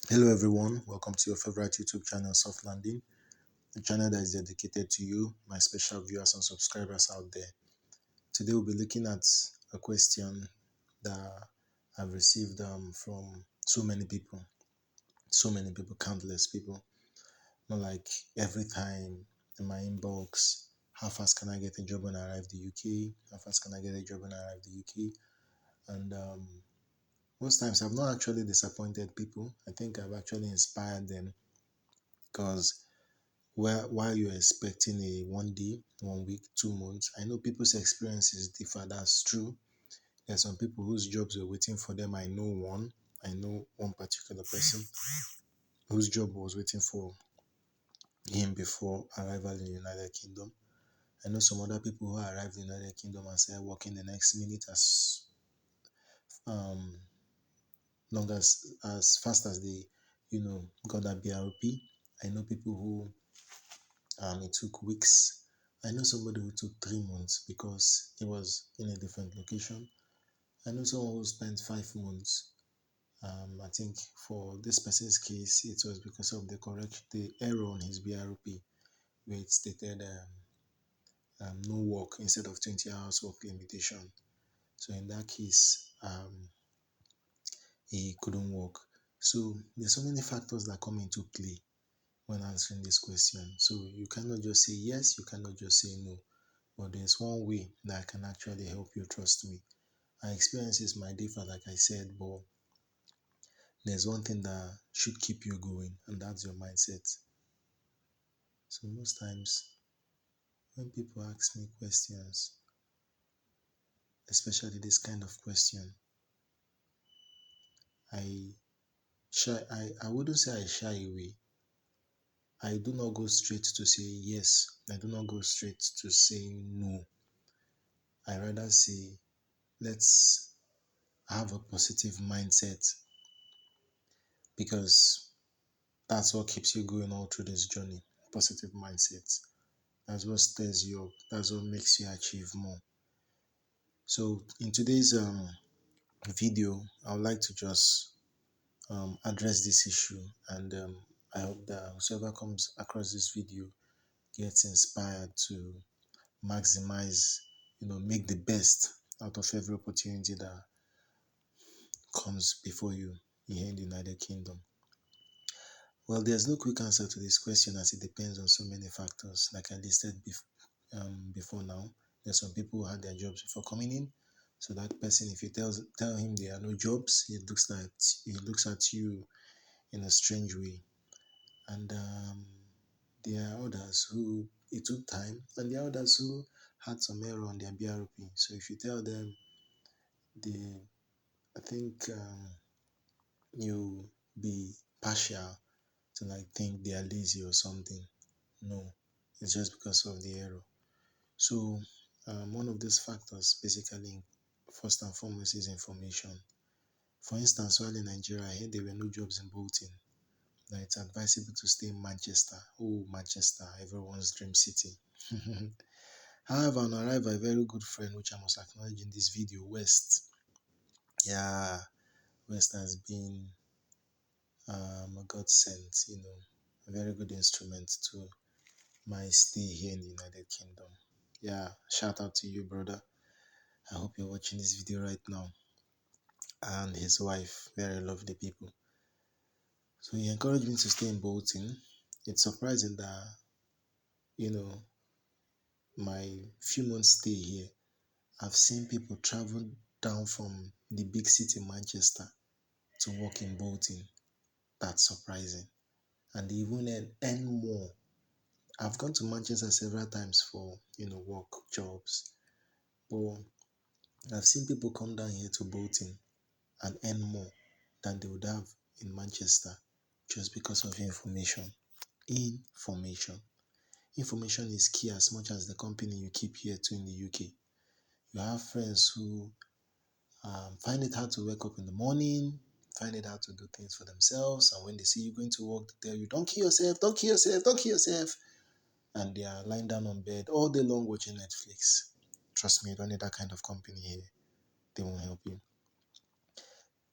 Hello everyone, welcome to your favorite YouTube channel, Soft Landing, the channel that is dedicated to you, my special viewers and subscribers out there. Today we'll be looking at a question that I've received from so many people, countless people. Not like every time in my inbox, how fast can I get a job when I arrive the UK? How fast can I get a job when I arrive the UK? And most times I've not actually disappointed people. I think I've actually inspired them because while you're expecting a 1 day, 1 week, 2 months, I know people's experiences differ. That's true. There's some people whose jobs were waiting for them. I know one particular person whose job was waiting for him before arrival in the United Kingdom. I know some other people who arrived in the United Kingdom and started working the next minute as um long as fast as they got that BRP. I know people who it took weeks. I know somebody who took 3 months because he was in a different location. I know someone who spent 5 months. I think for this person's case, it was because of the error on his BRP, where it stated no work instead of 20 hours work limitation. So in that case, he couldn't work. So there's so many factors that come into play when answering this question. So you cannot just say yes, you cannot just say no. But there's one way that can actually help you, trust me. Our experiences might differ, like I said, but there's one thing that should keep you going, and that's your mindset. So most times when people ask me questions, especially this kind of question, I I wouldn't say I shy away. I do not go straight to say yes. I do not go straight to say no. I rather say let's have a positive mindset because that's what keeps you going all through this journey. Positive mindset. That's what stirs you up. That's what makes you achieve more. So in today's video, I would like to just address this issue, and I hope that whoever comes across this video gets inspired to maximize, make the best out of every opportunity that comes before you here in the United Kingdom. Well, there's no quick answer to this question as it depends on so many factors. Like I listed before now, there's some people who had their jobs before coming in. So that person, if you tell him there are no jobs, he looks at you in a strange way. And there are others who it took time, and there are others who had some error on their BRP. So if you tell them, they, I think you be partial to like think they are lazy or something. No, it's just because of the error. So one of these factors basically first and foremost is information. For instance, while in Nigeria, I heard there were no jobs in Bolton. That it's advisable to stay in Manchester. Oh, Manchester, everyone's dream city. However, on arrival, a very good friend, which I must acknowledge in this video, West. Yeah, West has been a godsend, a very good instrument to my stay here in the United Kingdom. Yeah, shout out to you, brother. I hope you're watching this video right now. And his wife, very lovely people. So he encouraged me to stay in Bolton. It's surprising that, you know, my few months stay here, I've seen people travel down from the big city, Manchester, to work in Bolton. That's surprising. And they even earn more. I've gone to Manchester several times for, work jobs. But I've seen people come down here to Bolton and earn more than they would have in Manchester just because of information. Information. Information is key as much as the company you keep here too in the UK. You have friends who find it hard to wake up in the morning, find it hard to do things for themselves, and when they see you going to work, they tell you, don't kill yourself, don't kill yourself, don't kill yourself. And they are lying down on bed all day long watching Netflix. Trust me, you don't need that kind of company here. They won't help you.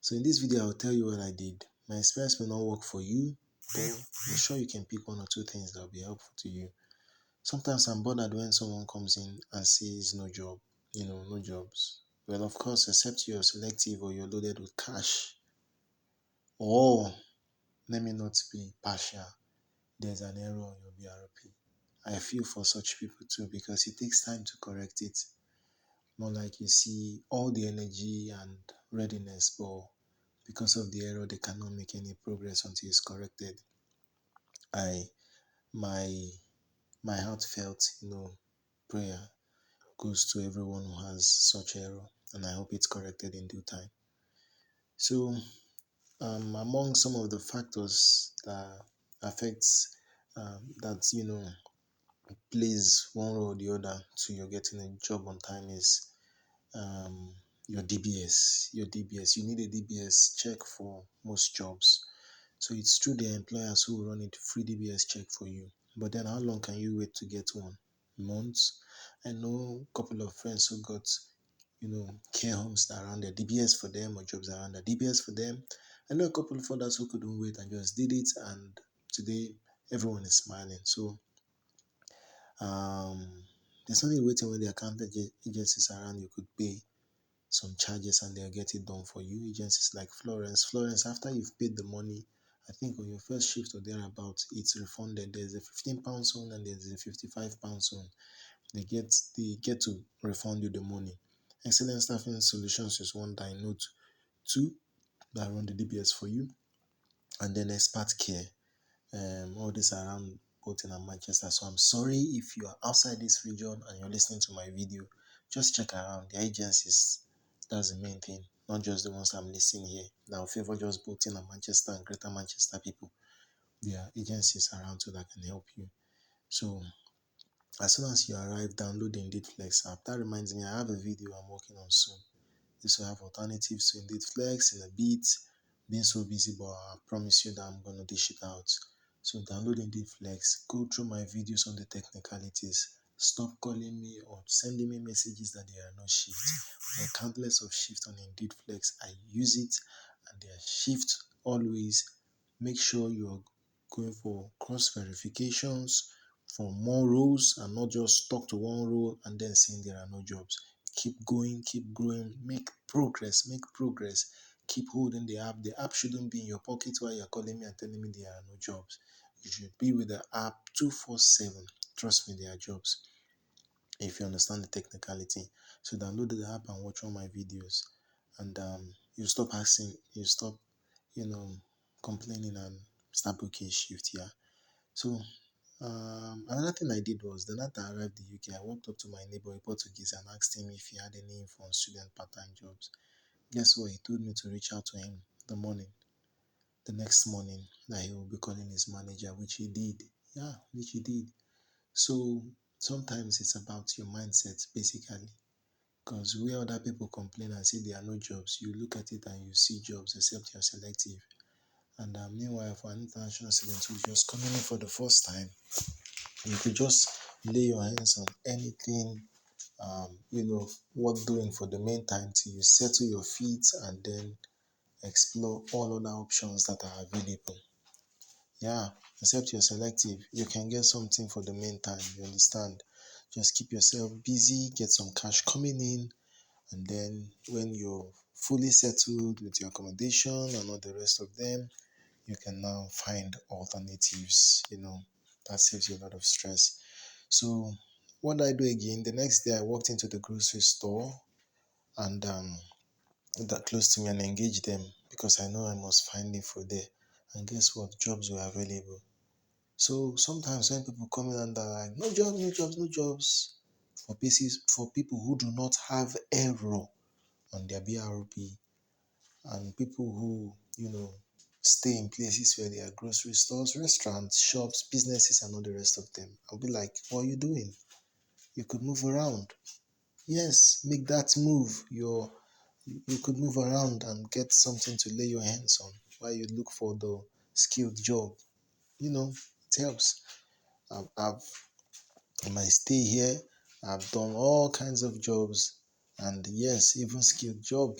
So in this video, I'll tell you what I did. My experience may not work for you, but I'm sure you can pick one or two things that will be helpful to you. Sometimes I'm bothered when someone comes in and says no job, no jobs. Well, of course, except you're selective or you're loaded with cash. Or, let me not be partial, there's an error on your BRP. I feel for such people too because it takes time to correct it. More like you see all the energy and readiness, but because of the error, they cannot make any progress until it's corrected. I my my heartfelt, prayer goes to everyone who has such error, and I hope it's corrected in due time. So, among some of the factors that affects that plays one role or the other to your getting a job on time is um, your DBS. Your DBS. You need a DBS check for most jobs. So it's true there are employers who will run a free DBS check for you. But then how long can you wait to get one? Months? I know a couple of friends who got, care homes that around their DBS for them or jobs around their DBS for them. I know a couple of others who couldn't wait and just did it, and today everyone is smiling. So um, there's only waiting when the account agencies around you could pay some charges and they'll get it done for you. Agencies like Florence, after you've paid the money, I think on your first shift or thereabout, it's refunded. There's a £15 zone and there's a £55 zone. They get to refund you the money. Excellent Staffing Solutions is one that I know two that run the DBS for you, and then Expert Care. All this around Bolton and Manchester. So I'm sorry if you are outside this region and you're listening to my video. Just check around the agencies. That's the main thing. Not just the ones I'm listing here. That will favor just Bolton and Manchester and Greater Manchester people. There are agencies around too that can help you. So as soon as you arrive, download the Indeed Flex app. That reminds me, I have a video I'm working on soon. This will have alternatives to Indeed Flex in a bit. Being so busy, but I promise you that I'm gonna dish it out. So download Indeed Flex, go through my videos on the technicalities. Stop calling me or sending me messages that there are no shifts. There are countless of shifts on Indeed Flex. I use it, and there are shifts always. Make sure you are going for cross verifications for more roles and not just stuck to one role and then saying there are no jobs. Keep going, keep growing, make progress, make progress. Keep holding the app. The app shouldn't be in your pocket while you're calling me and telling me there are no jobs. You should be with the app 247. Trust me, there are jobs. If you understand the technicality. So download the app and watch all my videos. And you stop asking, you stop, you know, complaining and start booking shift, yeah. So another thing I did was the night I arrived in the UK, I walked up to my neighbor, a Portuguese, and asked him if he had any info on student part-time jobs. Guess what? He told me to reach out to him the next morning, that he will be calling his manager, which he did. Yeah, which he did. So sometimes it's about your mindset, basically. Because where other people complain and say there are no jobs, you look at it and you see jobs, except you're selective. And meanwhile, for an international student who's just coming in for the first time, you could just lay your hands on anything, worth doing for the meantime till you settle your feet and then explore all other options that are available. Yeah, except you're selective, you can get something for the meantime, you understand? Just keep yourself busy, get some cash coming in, and then when you're fully settled with your accommodation and all the rest of them, you can now find alternatives, that saves you a lot of stress. So what did I do again? The next day I walked into the grocery store and that close to me and engaged them because I know I must find info there. And guess what? Jobs were available. So sometimes when people come in and they're like, no jobs, no jobs, no jobs, for people who do not have error on their BRP and people who, stay in places where there are grocery stores, restaurants, shops, businesses, and all the rest of them. I'll be like, what are you doing? You could move around. Yes, make that move. You could move around and get something to lay your hands on while you look for the skilled job. It helps. I've in my stay here, I've done all kinds of jobs, and yes, even skilled job.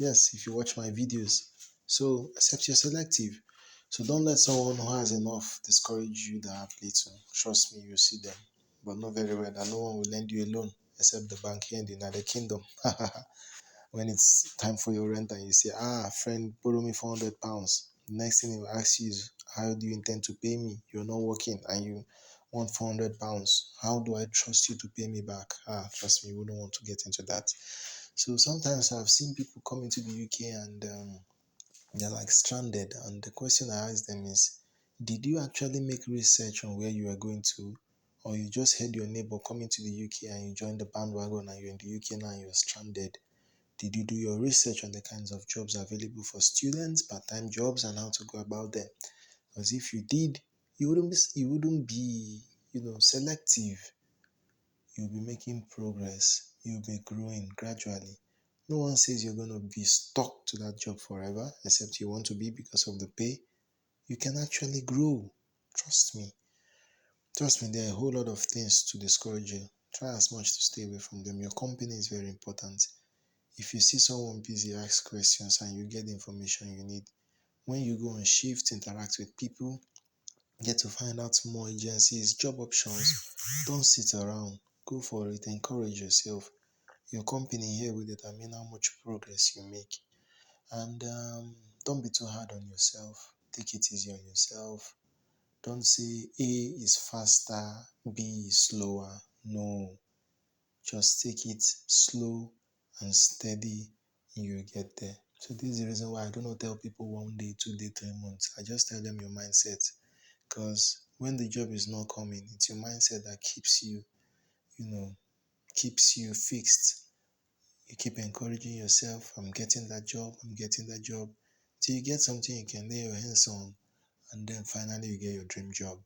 Yes, if you watch my videos, So accept you're selective. So don't let someone who has enough discourage you that have little. Trust me, you see them. But know very well that no one will lend you a loan except the bank here in the United Kingdom. When it's time for your rent and you say, friend, borrow me £400. The next thing he will ask you is, how do you intend to pay me? You're not working and you want £400. How do I trust you to pay me back? Trust me, you wouldn't want to get into that. So sometimes I've seen people come into the UK and they're like stranded. And the question I ask them is, did you actually make research on where you are going to? Or you just heard your neighbor coming to the UK and you joined the bandwagon and you're in the UK now and you're stranded? Did you do your research on the kinds of jobs available for students, part-time jobs, and how to go about them? Because if you did, you wouldn't be selective. You'll be making progress. You'll be growing gradually. No one says you're going to be stuck to that job forever, except you want to be because of the pay. You can actually grow. Trust me. Trust me, there are a whole lot of things to discourage you. Try as much to stay away from them. Your company is very important. If you see someone busy, ask questions and you get the information you need. When you go on shift, interact with people, get to find out more agencies, job options. Don't sit around. Go for it. Encourage yourself. Your company here will determine how much progress you make. And don't be too hard on yourself. Take it easy on yourself. Don't say A is faster, B is slower. No. Just take it slow and steady and you'll get there. So this is the reason why I do not tell people 1 day, 2 day, 3 months. I just tell them your mindset. Because when the job is not coming, it's your mindset that keeps you fixed. You keep encouraging yourself, I'm getting that job, I'm getting that job. Till you get something you can lay your hands on, and then finally you get your dream job.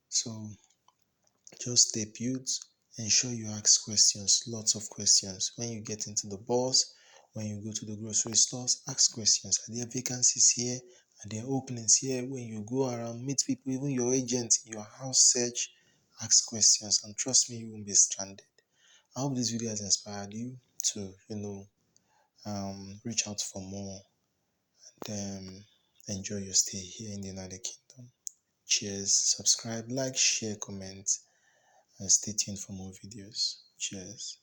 So just stay put. Ensure you ask questions, lots of questions. When you get into the bus, when you go to the grocery stores, ask questions. Are there vacancies here? Are there openings here? When you go around, meet people, even your agent, your house search, ask questions. And trust me, you won't be stranded. I hope this video has inspired you to, reach out for more and enjoy your stay here in the United Kingdom. Cheers. Subscribe, like, share, comment, and stay tuned for more videos. Cheers.